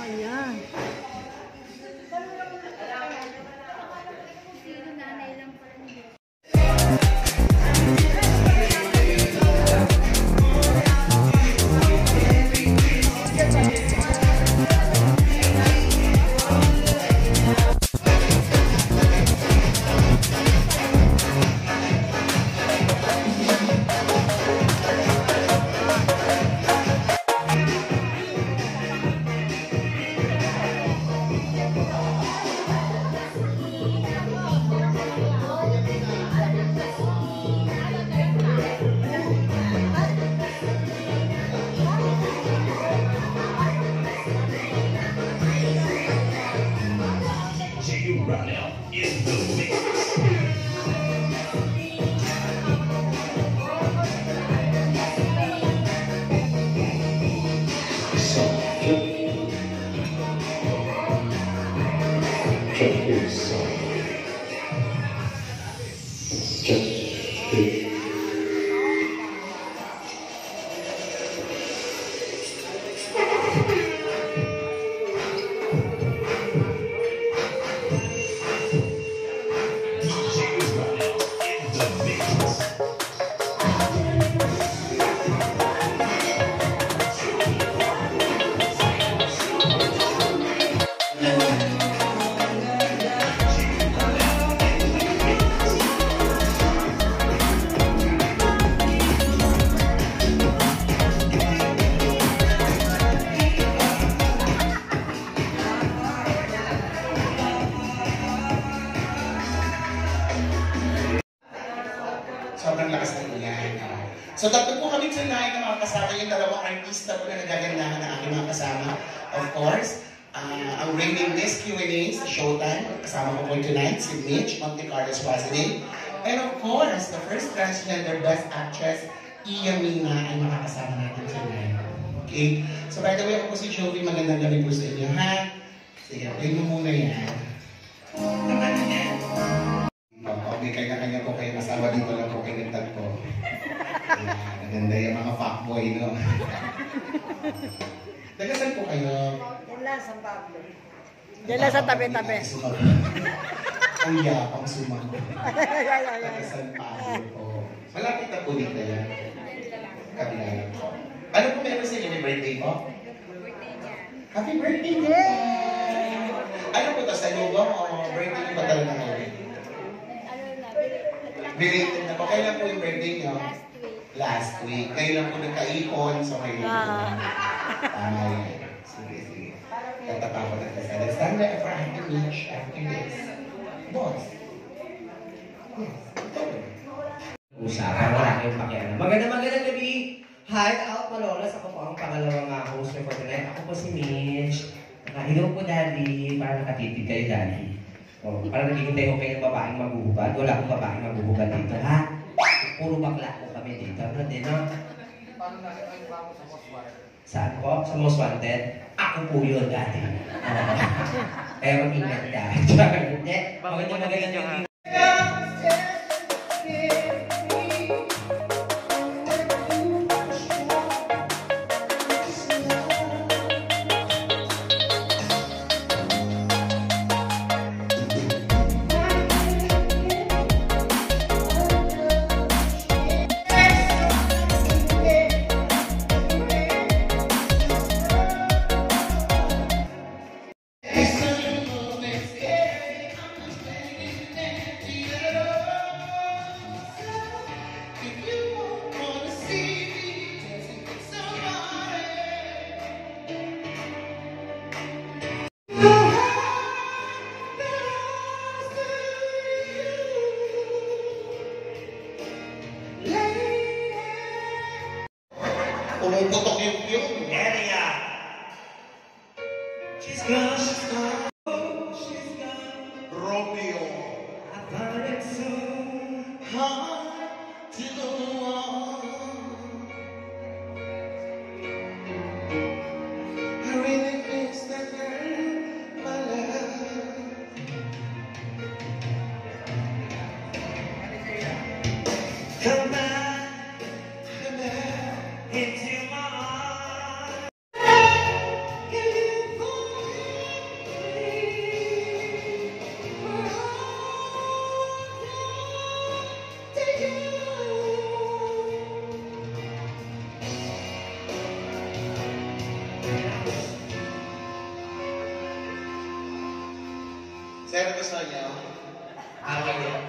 Ayan. Sobrang lakas ng ulan. So tatlo po kami tonight na mga kasama yung dalawang artista po na nagagandahan ng aking mga kasama. Of course, ang reigning Miss Q&A sa Showtime. Kasama ko po tonight si Mitch Monte Carlos President. And of course, the first transgender best actress, Iya Mina, ay makakasama natin tonight. Okay? So by the way, ako po si Joey. Magandang gabi po sa inyo, ha? Sige, play mo muna yan. Okay, kanya-kanya po kayo kasama dito lang po kayo nagtagpo. Maganda yung mga fuckboy, no? Tagasan po kayo? Diyan lang sa Pablo. Diyan lang sa tabi-tabi. Ang yapang sumagot. Tagasan Pablo po. Malapit na po dito yan. Kabila lang po. Ano po meron sa inyo? May birthday po? Birthday niya. Happy birthday! Yay! Ano po ito? Sa lugo o birthday niyo ba talaga ngayon? Belated na po. Kailan po yung birthday niyo? Last week. Kailan po nagkaipon sa may tama yun. Sige, sige. Tatapa ko ng kasal. Stand there for after Mitch, after this. Boss. Yes. Usapan, wala kayong pakialam. Magandang gabi. Hi, out Malolas. Ako po ang pangalawang host for tonight. Ako po si Mitch. Hello po, Daddy. Para nakatipid kayo, Daddy. Oh, parang naghihintay ko kayo ng babaeng maghuhubad. Wala akong babaeng maghuhubad dito, ha? Puro bakla po kami dito. Ano din, no? Paano natin kayo ba sa Most Wanted? Saan po? Sa Most Wanted? Ako po yun, Daddy. Kaya mag-ingat ka. Hindi. Magandang Pumuputok yung area. She's gone, Romeo. I find it so hard to go on. gusto niyo? Okay.